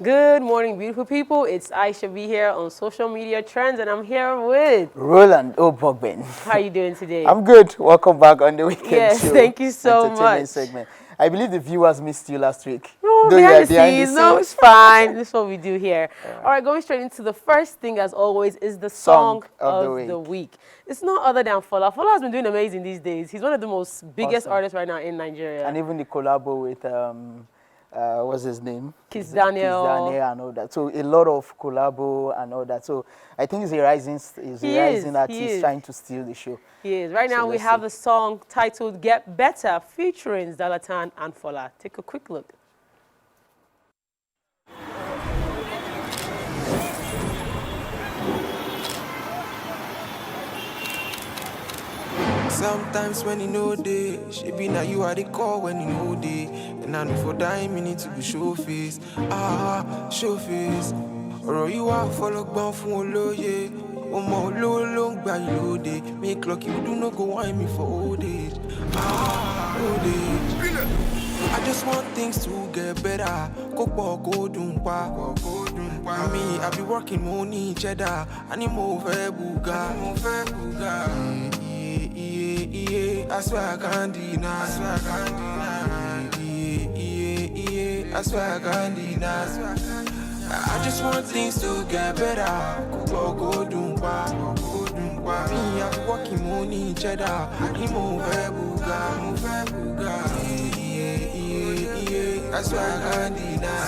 Good morning, beautiful people. It's Aisha B here on social media trends, and I'm here with Roland O'Bogben. How are you doing today? I'm good. Welcome back on the weekend Yes, show. thank you so Entertainment much. segment. I believe the viewers missed you last week. No, Though you behind are the scenes. No, it's fine. This is what we do here. All right, going straight into the first thing, as always, is the song of the week. It's no other than Fola. Fola has been doing amazing these days. He's one of the most biggest artists right now in Nigeria. And even the collabo with what's his name? Kiss Daniel. Kiss Daniel and all that. So a lot of collabo and all that. So I think he's a rising artist trying to steal the show. He is. Right now we have the song titled Get Better featuring Zlatan and Fola. Take a quick look. Sometimes when you know day, she be now you are the call when you know day. And I know for time you need to be show face. Show face. Or you are follow down for low, yeah. More long by low day. Make luck you do not go wine me for old age. Old age. I just want things to get better. Go doon pa. Me, I be working money cheddar. I need more buga. I swear I can't deny. I swear I can't deny. I just want things to get better. Go doon pa. Me, I be working money cheddar. I need more buga. I swear I can't deny.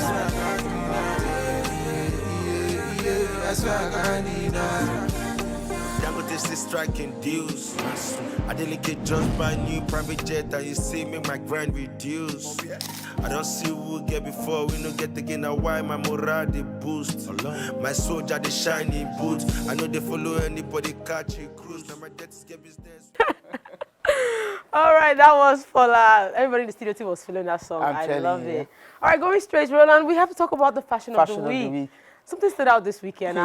I swear I can't deny. This is striking deals. I delegate just buy new private jet and you see me my grind reduce. I don't see who we'll get before we no get again. Now why my morale they boost? My soldier they shiny boots. I know they follow anybody catch you cruise. Now my debt is get business. All right, that was Fola. Everybody in the studio team was feeling that song. I love it. All right, going straight, Roland, we have to talk about the fashion of the week. Something stood out this weekend.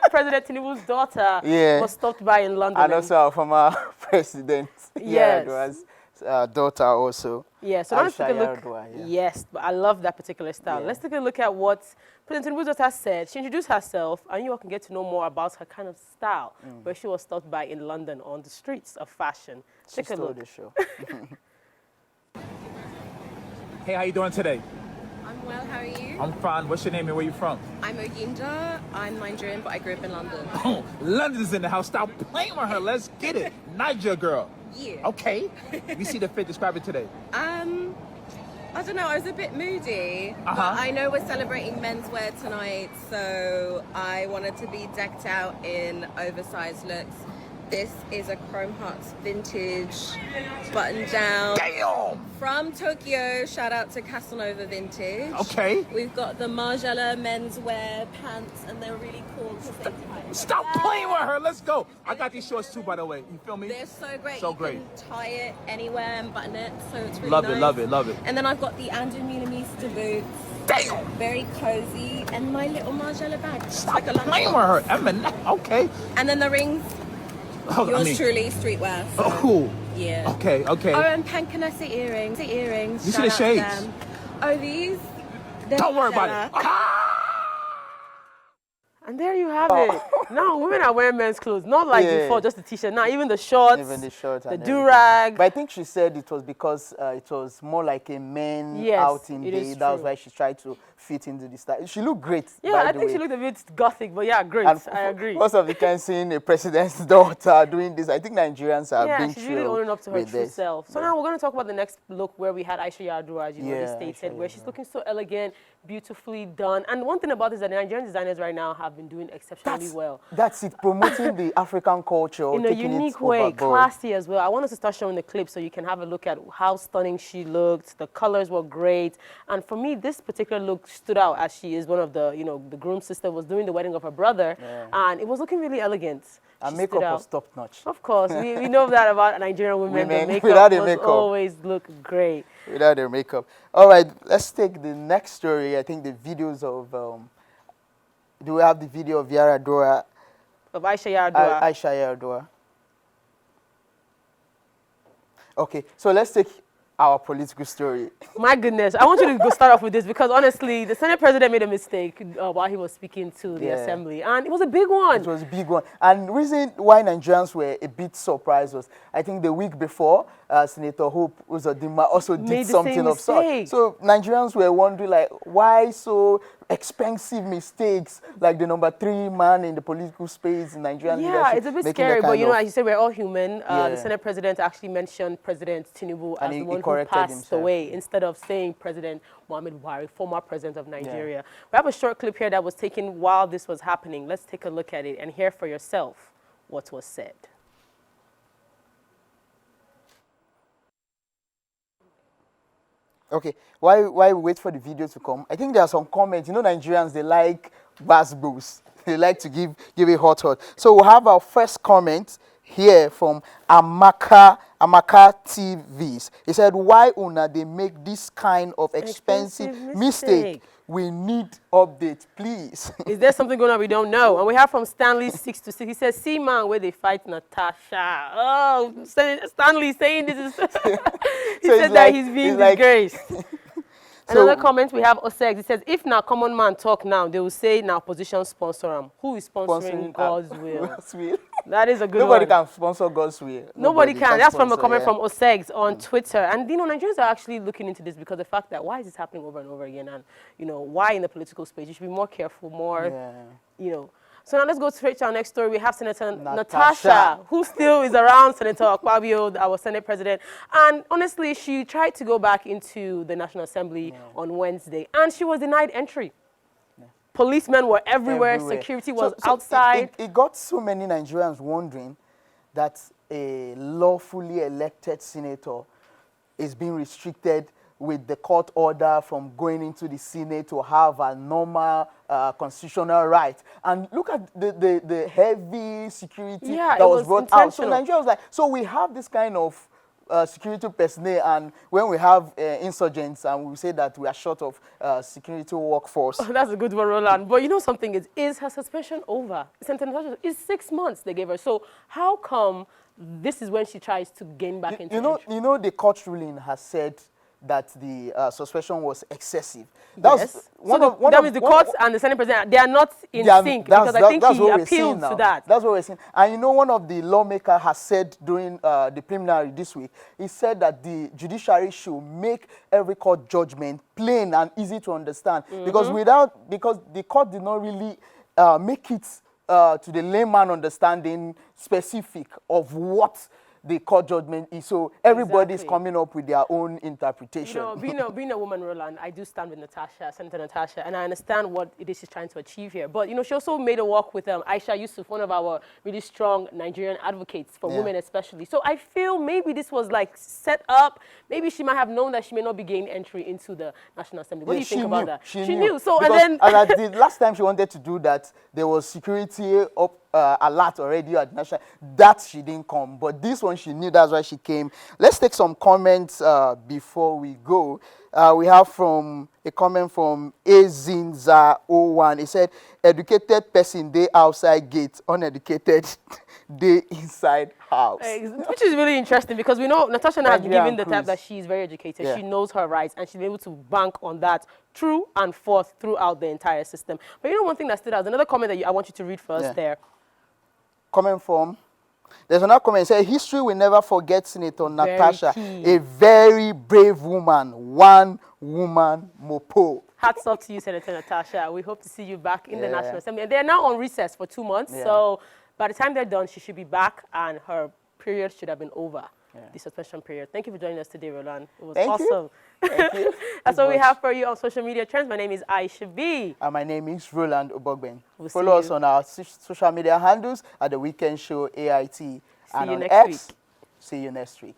President Tinubu's daughter was stopped by in London. And also our former president. Yes. Daughter also. Yeah, so let's take a look. Yes, but I love that particular style. Let's take a look at what President Tinubu's daughter said. She introduced herself, and you all can get to know more about her kind of style, where she was stopped by in London on the streets of fashion. Take a look. The show. Hey, how you doing today? I'm well, how are you? I'm fine. What's your name and where you from? I'm Oginja. I'm Nigerian, but I grew up in London. Oh, London's in the house. Stop playing with her. Let's get it. Niger girl. Yeah. Okay. You see the fit. Describe it today. I don't know. I was a bit moody. But I know we're celebrating menswear tonight, so I wanted to be decked out in oversized looks. This is a Chrome Hearts vintage button down from Tokyo. Shout out to Casanova Vintage. Okay. We've got the Margiela menswear pants, and they're really cool because they tie. Stop playing with her. Let's go. I got these shorts too, by the way. You feel me? They're so great. So you great. can tie it anywhere and button it, so it's really love nice. it, love it, love it. And then I've got the Andrew Milanista boots. Damn. Very cozy, and my little Margiela bag. Stop like a playing with her. Okay. And then the rings. Yours truly, streetwear. So, oh. Yeah. Okay. Oh, and Pancanessa earrings. You see the shades? Oh, these? Don't worry about it. And there you have it. Now women are wearing men's clothes, not like before, just the t-shirt. Now even the shorts, the do-rag. But I think she said it was because it was more like a men outing day. That was why she tried to fit into the style. She looked great. Yeah, I think she looked a bit gothic, but yeah, great. I agree. Most of the time seeing a president's daughter doing this, I think Nigerians have been she's really owning up to her true self. So now we're going to talk about the next look where we had Aisha Yadua, as you already stated, where she's looking so elegant, beautifully done. And one thing about this is that the Nigerian designers right now have been doing exceptionally well. That's it, promoting the African culture. In a unique way, classy as well. I want us to start showing the clip so you can have a look at how stunning she looked. The colors were great. And for me, this particular look stood out as she is one of the, the groom's sister was doing the wedding of her brother. And it was looking really elegant. And makeup was top-notch. Of course. we know that about Nigerian women. The makeup without the makeup always look great. Without their makeup. All right, let's take the next story. I think the videos of... do we have the video of Yaradua? Of Aisha Yaradua. Aisha Yaradua. Okay, so let's take our political story. My goodness, I want you to go start off with this because honestly, the Senate president made a mistake while he was speaking to the assembly, and it was a big one. It was a big one. And the reason why Nigerians were a bit surprised was, I think the week before, Senator Hope Uzodinma also did something of such. So Nigerians were wondering, like, why so expensive mistakes, like the number 3 man in the political space in Nigerian leadership. Yeah, it's a bit scary, but you know, as you said, we're all human. The Senate president actually mentioned President Tinubu as the one who passed away instead of saying President Muhammadu Buhari, former president of Nigeria. We have a short clip here that was taken while this was happening. Let's take a look at it and hear for yourself what was said. Okay, while we wait for the video to come, I think there are some comments. You know, Nigerians, they like bass. They like to give it hot. So we'll have our first comment here from Amaka TVs. He said, why una they make this kind of expensive mistake? We need update, please. Is there something going on we don't know? And we have from Stanley 626. He says, see man where they fight Natasha. Oh, Stanley saying this is... he said that he's being disgraced. Another comment we have Osex. It says, if now common man talk now, they will say now opposition sponsor him. Who is sponsoring God's will? That is a good Nobody one. can sponsor God's will. Nobody can. That's from a comment from Osex on Twitter. And, you know, Nigerians are actually looking into this because the fact that why is this happening over and over again? And, you know, why in the political space? You should be more careful, you know. So now let's go straight to our next story. We have Senator Natasha, who still is around Senator Akpabio, our Senate president. And honestly, she tried to go back into the National Assembly on Wednesday, and she was denied entry. Policemen were everywhere. Security was outside. It got so many Nigerians wondering that a lawfully elected senator is being restricted with the court order from going into the Senate to have a normal constitutional right. And look at the heavy security that was brought out. So Nigeria was like, so we have this kind of security personnel, and when we have insurgents and we say that we are short of security workforce. Oh, that's a good one, Roland. But you know something, is her suspension over? It's 6 months they gave her. So how come this is when she tries to gain back into you know, the court ruling has said that the suspension was excessive. That means the courts and the Senate president, they are not in sync, because I think he appealed to that. That's what we're seeing. And you know, one of the lawmakers has said during the preliminary this week, he said that the judiciary should make every court judgment plain and easy to understand, because the court did not really make it to the layman understanding specific of what the court judgment is. So everybody is coming up with their own interpretation. You know, being a woman, Roland, I do stand with Natasha, Senator Natasha, and I understand what it is she's trying to achieve here. But, you know, she also made a walk with Aishat Yusuf, one of our really strong Nigerian advocates for women especially. So I feel maybe this was like set up. Maybe she might have known that she may not be gaining entry into the National Assembly. What do you think about that? She knew. So, and the last time she wanted to do that, there was security up alert already at National. That she didn't come, but this one she knew, that's why she came. Let's take some comments before we go. We have a comment from Azinza01. He said, educated person, they outside gate, uneducated, they inside house. Which is really interesting, because we know Natasha has been given the type that she's very educated. She knows her rights, and she's able to bank on that true and forth throughout the entire system. But you know, one thing that stood out, another comment that I want you to read first there. Comment from, there's another comment. It says, history will never forget Senator Natasha, a very brave woman, one woman mopo. Hats off to you, Senator Natasha. We hope to see you back in the National Assembly. And they're now on recess for 2 months. So by the time they're done, she should be back, and her period should have been over. The suspension period. Thank you for joining us today, Roland. It was awesome. Thank you. That's what we have for you on social media trends. My name is Aishat. And my name is Roland Obogben. Follow us on our social media handles at The Weekend Show AIT. And on X. See you next week.